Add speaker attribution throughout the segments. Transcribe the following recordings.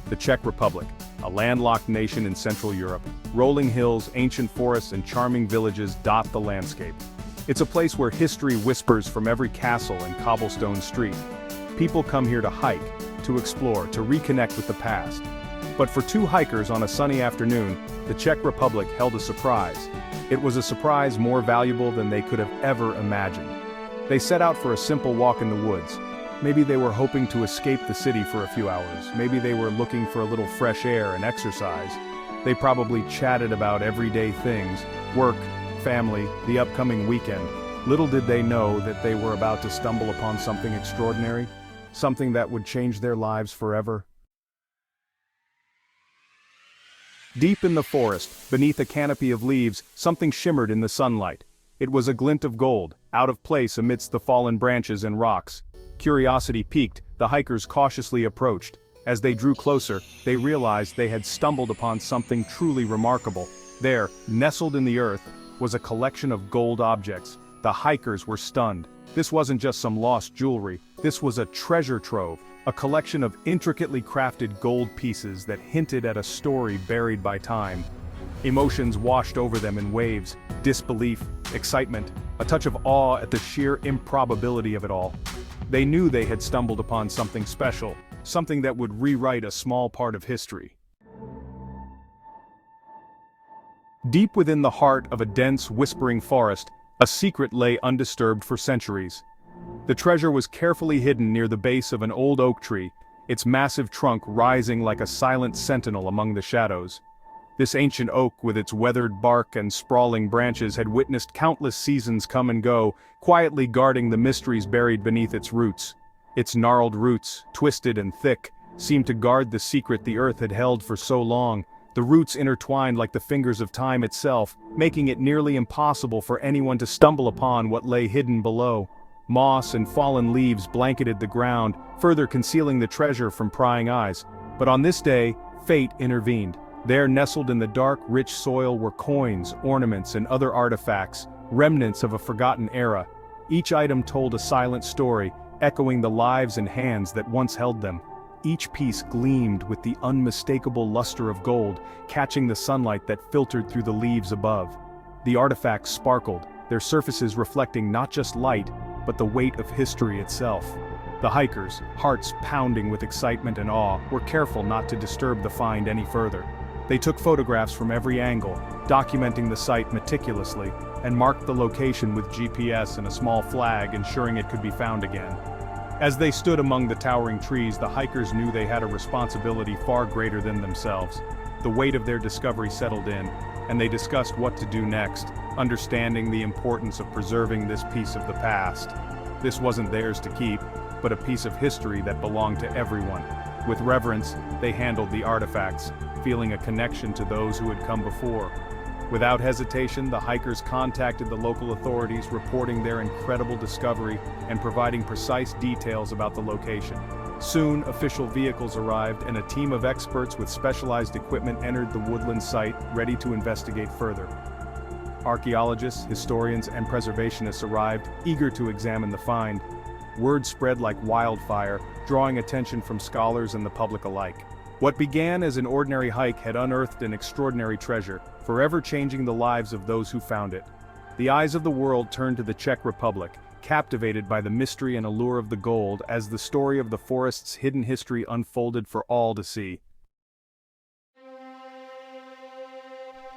Speaker 1: the Czech Republic, a landlocked nation in Central Europe. Rolling hills, ancient forests, and charming villages dot the landscape. It's a place where history whispers from every castle and cobblestone street. People come here to hike, to explore, to reconnect with the past. But for two hikers on a sunny afternoon, the Czech Republic held a surprise. It was a surprise more valuable than they could have ever imagined. They set out for a simple walk in the woods. Maybe they were hoping to escape the city for a few hours. Maybe they were looking for a little fresh air and exercise. They probably chatted about everyday things, work, family, the upcoming weekend. Little did they know that they were about to stumble upon something extraordinary, something that would change their lives forever. Deep in the forest, beneath a canopy of leaves, something shimmered in the sunlight. It was a glint of gold, out of place amidst the fallen branches and rocks. Curiosity piqued, the hikers cautiously approached. As they drew closer, they realized they had stumbled upon something truly remarkable. There, nestled in the earth, was a collection of gold objects. The hikers were stunned. This wasn't just some lost jewelry, this was a treasure trove, a collection of intricately crafted gold pieces that hinted at a story buried by time. Emotions washed over them in waves, disbelief, excitement, a touch of awe at the sheer improbability of it all. They knew they had stumbled upon something special, something that would rewrite a small part of history. Deep within the heart of a dense, whispering forest, a secret lay undisturbed for centuries. The treasure was carefully hidden near the base of an old oak tree, its massive trunk rising like a silent sentinel among the shadows. This ancient oak with its weathered bark and sprawling branches had witnessed countless seasons come and go, quietly guarding the mysteries buried beneath its roots. Its gnarled roots, twisted and thick, seemed to guard the secret the earth had held for so long, the roots intertwined like the fingers of time itself, making it nearly impossible for anyone to stumble upon what lay hidden below. Moss and fallen leaves blanketed the ground, further concealing the treasure from prying eyes. But on this day, fate intervened. There, nestled in the dark, rich soil, were coins, ornaments, and other artifacts, remnants of a forgotten era. Each item told a silent story, echoing the lives and hands that once held them. Each piece gleamed with the unmistakable luster of gold, catching the sunlight that filtered through the leaves above. The artifacts sparkled, their surfaces reflecting not just light, but the weight of history itself. The hikers, hearts pounding with excitement and awe, were careful not to disturb the find any further. They took photographs from every angle, documenting the site meticulously, and marked the location with GPS and a small flag, ensuring it could be found again. As they stood among the towering trees, the hikers knew they had a responsibility far greater than themselves. The weight of their discovery settled in, and they discussed what to do next, understanding the importance of preserving this piece of the past. This wasn't theirs to keep, but a piece of history that belonged to everyone. With reverence, they handled the artifacts, feeling a connection to those who had come before. Without hesitation, the hikers contacted the local authorities, reporting their incredible discovery and providing precise details about the location. Soon, official vehicles arrived and a team of experts with specialized equipment entered the woodland site, ready to investigate further. Archaeologists, historians, and preservationists arrived, eager to examine the find. Word spread like wildfire, drawing attention from scholars and the public alike. What began as an ordinary hike had unearthed an extraordinary treasure, forever changing the lives of those who found it. The eyes of the world turned to the Czech Republic, captivated by the mystery and allure of the gold as the story of the forest's hidden history unfolded for all to see.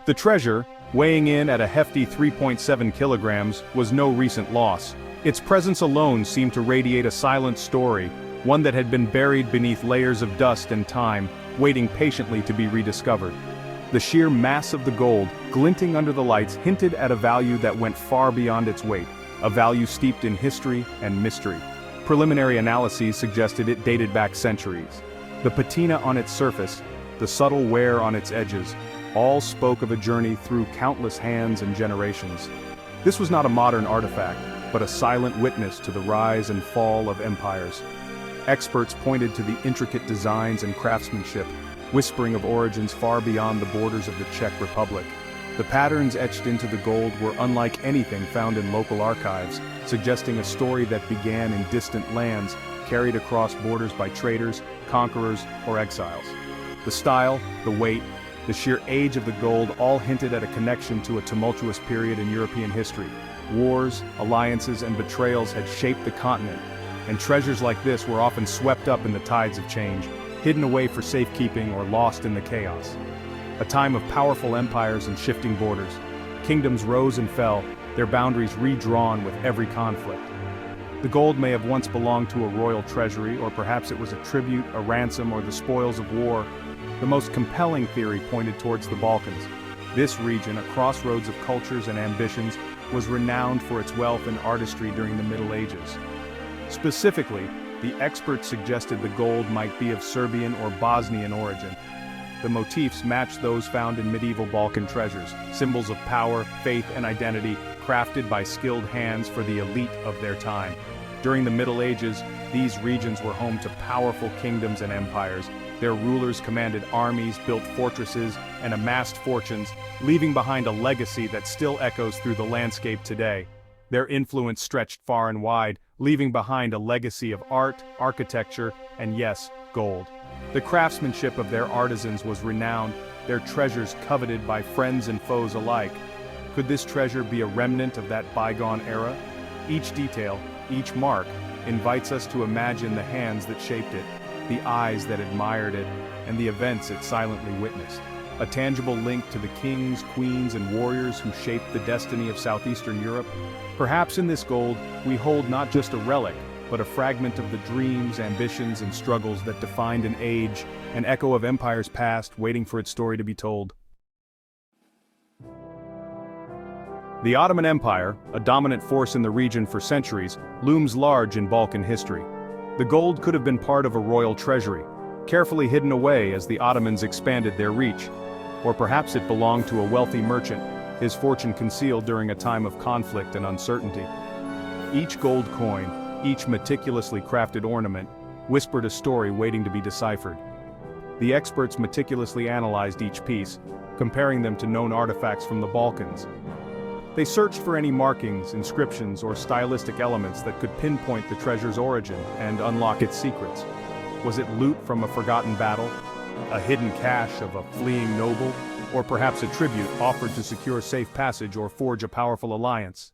Speaker 1: The treasure, weighing in at a hefty 3.7 kilograms, was no recent loss. Its presence alone seemed to radiate a silent story, one that had been buried beneath layers of dust and time, waiting patiently to be rediscovered. The sheer mass of the gold, glinting under the lights, hinted at a value that went far beyond its weight, a value steeped in history and mystery. Preliminary analyses suggested it dated back centuries. The patina on its surface, the subtle wear on its edges, all spoke of a journey through countless hands and generations. This was not a modern artifact, but a silent witness to the rise and fall of empires. Experts pointed to the intricate designs and craftsmanship, whispering of origins far beyond the borders of the Czech Republic. The patterns etched into the gold were unlike anything found in local archives, suggesting a story that began in distant lands, carried across borders by traders, conquerors, or exiles. The style, the weight, the sheer age of the gold all hinted at a connection to a tumultuous period in European history. Wars, alliances, and betrayals had shaped the continent, and treasures like this were often swept up in the tides of change, hidden away for safekeeping or lost in the chaos. A time of powerful empires and shifting borders. Kingdoms rose and fell, their boundaries redrawn with every conflict. The gold may have once belonged to a royal treasury, or perhaps it was a tribute, a ransom, or the spoils of war. The most compelling theory pointed towards the Balkans. This region, a crossroads of cultures and ambitions, was renowned for its wealth and artistry during the Middle Ages. Specifically, the experts suggested the gold might be of Serbian or Bosnian origin. The motifs matched those found in medieval Balkan treasures, symbols of power, faith, and identity, crafted by skilled hands for the elite of their time. During the Middle Ages, these regions were home to powerful kingdoms and empires. Their rulers commanded armies, built fortresses, and amassed fortunes, leaving behind a legacy that still echoes through the landscape today. Their influence stretched far and wide, leaving behind a legacy of art, architecture, and yes, gold. The craftsmanship of their artisans was renowned, their treasures coveted by friends and foes alike. Could this treasure be a remnant of that bygone era? Each detail, each mark, invites us to imagine the hands that shaped it, the eyes that admired it, and the events it silently witnessed. A tangible link to the kings, queens, and warriors who shaped the destiny of southeastern Europe. Perhaps in this gold, we hold not just a relic, but a fragment of the dreams, ambitions, and struggles that defined an age, an echo of empires past, waiting for its story to be told. The Ottoman Empire, a dominant force in the region for centuries, looms large in Balkan history. The gold could have been part of a royal treasury, carefully hidden away as the Ottomans expanded their reach. Or perhaps it belonged to a wealthy merchant, his fortune concealed during a time of conflict and uncertainty. Each gold coin, each meticulously crafted ornament, whispered a story waiting to be deciphered. The experts meticulously analyzed each piece, comparing them to known artifacts from the Balkans. They searched for any markings, inscriptions, or stylistic elements that could pinpoint the treasure's origin and unlock its secrets. Was it loot from a forgotten battle, a hidden cache of a fleeing noble, or perhaps a tribute offered to secure safe passage or forge a powerful alliance?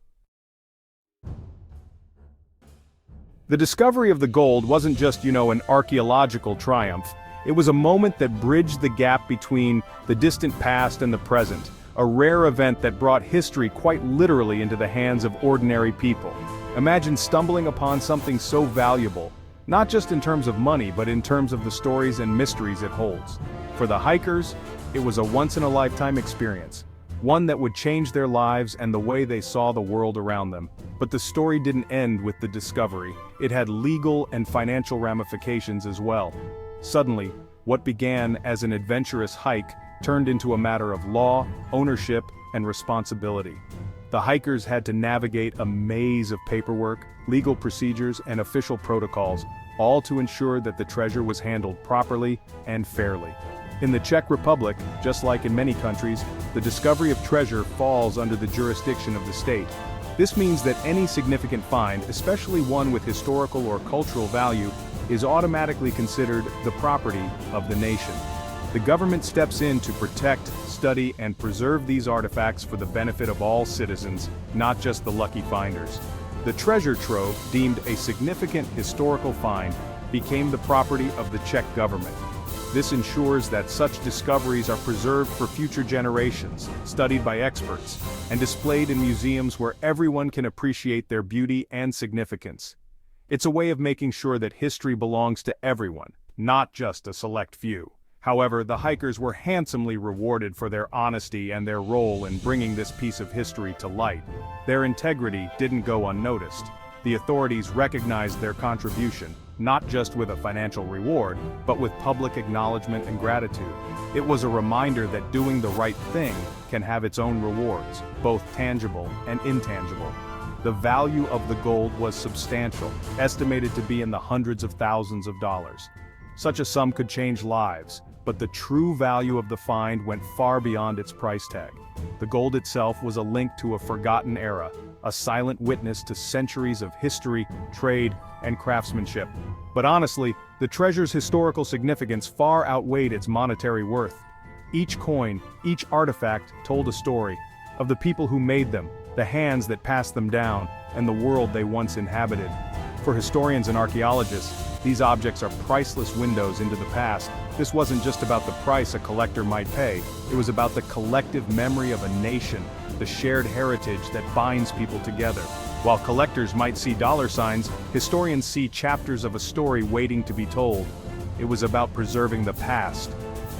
Speaker 1: The discovery of the gold wasn't just, an archaeological triumph. It was a moment that bridged the gap between the distant past and the present, a rare event that brought history quite literally into the hands of ordinary people. Imagine stumbling upon something so valuable, not just in terms of money, but in terms of the stories and mysteries it holds. For the hikers, it was a once-in-a-lifetime experience, one that would change their lives and the way they saw the world around them. But the story didn't end with the discovery. It had legal and financial ramifications as well. Suddenly, what began as an adventurous hike turned into a matter of law, ownership, and responsibility. The hikers had to navigate a maze of paperwork, legal procedures, and official protocols, all to ensure that the treasure was handled properly and fairly. In the Czech Republic, just like in many countries, the discovery of treasure falls under the jurisdiction of the state. This means that any significant find, especially one with historical or cultural value, is automatically considered the property of the nation. The government steps in to protect, study, and preserve these artifacts for the benefit of all citizens, not just the lucky finders. The treasure trove, deemed a significant historical find, became the property of the Czech government. This ensures that such discoveries are preserved for future generations, studied by experts, and displayed in museums where everyone can appreciate their beauty and significance. It's a way of making sure that history belongs to everyone, not just a select few. However, the hikers were handsomely rewarded for their honesty and their role in bringing this piece of history to light. Their integrity didn't go unnoticed. The authorities recognized their contribution, not just with a financial reward, but with public acknowledgement and gratitude. It was a reminder that doing the right thing can have its own rewards, both tangible and intangible. The value of the gold was substantial, estimated to be in the hundreds of thousands of dollars. Such a sum could change lives, but the true value of the find went far beyond its price tag. The gold itself was a link to a forgotten era, a silent witness to centuries of history, trade, and craftsmanship. But honestly, the treasure's historical significance far outweighed its monetary worth. Each coin, each artifact told a story of the people who made them, the hands that passed them down, and the world they once inhabited. For historians and archaeologists, these objects are priceless windows into the past. This wasn't just about the price a collector might pay, it was about the collective memory of a nation, the shared heritage that binds people together. While collectors might see dollar signs, historians see chapters of a story waiting to be told. It was about preserving the past.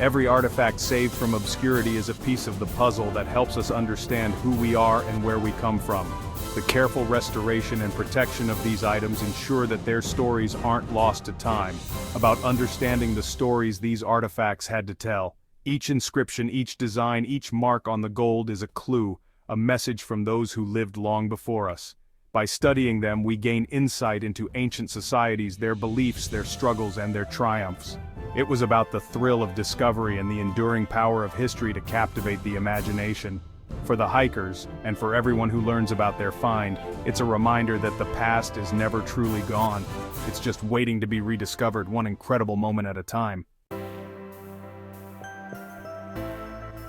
Speaker 1: Every artifact saved from obscurity is a piece of the puzzle that helps us understand who we are and where we come from. The careful restoration and protection of these items ensure that their stories aren't lost to time. About understanding the stories these artifacts had to tell. Each inscription, each design, each mark on the gold is a clue, a message from those who lived long before us. By studying them, we gain insight into ancient societies, their beliefs, their struggles, and their triumphs. It was about the thrill of discovery and the enduring power of history to captivate the imagination. For the hikers, and for everyone who learns about their find, it's a reminder that the past is never truly gone. It's just waiting to be rediscovered, one incredible moment at a time.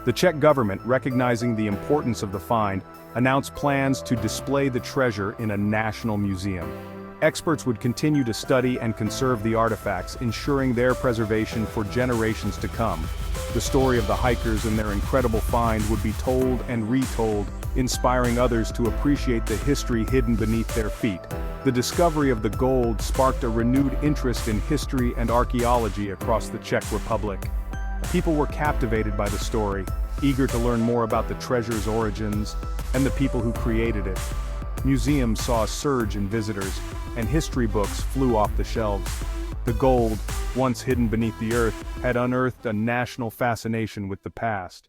Speaker 1: The Czech government, recognizing the importance of the find, announced plans to display the treasure in a national museum. Experts would continue to study and conserve the artifacts, ensuring their preservation for generations to come. The story of the hikers and their incredible find would be told and retold, inspiring others to appreciate the history hidden beneath their feet. The discovery of the gold sparked a renewed interest in history and archaeology across the Czech Republic. People were captivated by the story, eager to learn more about the treasure's origins and the people who created it. Museums saw a surge in visitors, and history books flew off the shelves. The gold, once hidden beneath the earth, had unearthed a national fascination with the past.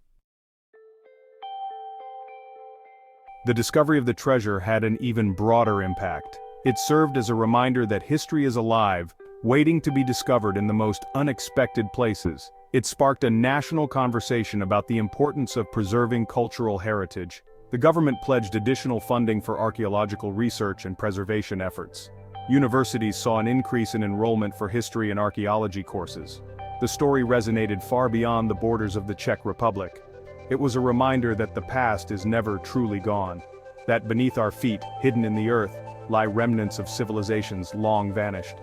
Speaker 1: The discovery of the treasure had an even broader impact. It served as a reminder that history is alive, waiting to be discovered in the most unexpected places. It sparked a national conversation about the importance of preserving cultural heritage. The government pledged additional funding for archaeological research and preservation efforts. Universities saw an increase in enrollment for history and archaeology courses. The story resonated far beyond the borders of the Czech Republic. It was a reminder that the past is never truly gone. That beneath our feet, hidden in the earth, lie remnants of civilizations long vanished.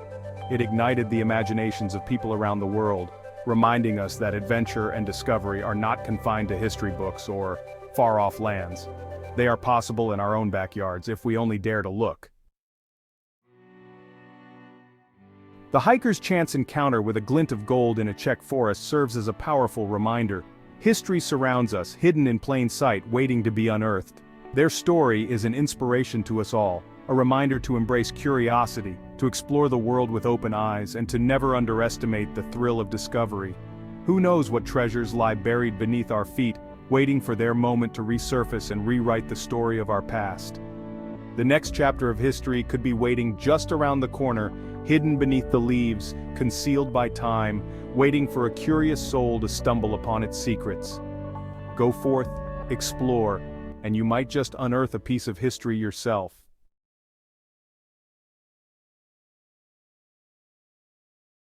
Speaker 1: It ignited the imaginations of people around the world, reminding us that adventure and discovery are not confined to history books or far-off lands. They are possible in our own backyards if we only dare to look. The hiker's chance encounter with a glint of gold in a Czech forest serves as a powerful reminder. History surrounds us, hidden in plain sight, waiting to be unearthed. Their story is an inspiration to us all, a reminder to embrace curiosity, to explore the world with open eyes, and to never underestimate the thrill of discovery. Who knows what treasures lie buried beneath our feet, waiting for their moment to resurface and rewrite the story of our past. The next chapter of history could be waiting just around the corner, hidden beneath the leaves, concealed by time, waiting for a curious soul to stumble upon its secrets. Go forth, explore, and you might just unearth a piece of history yourself.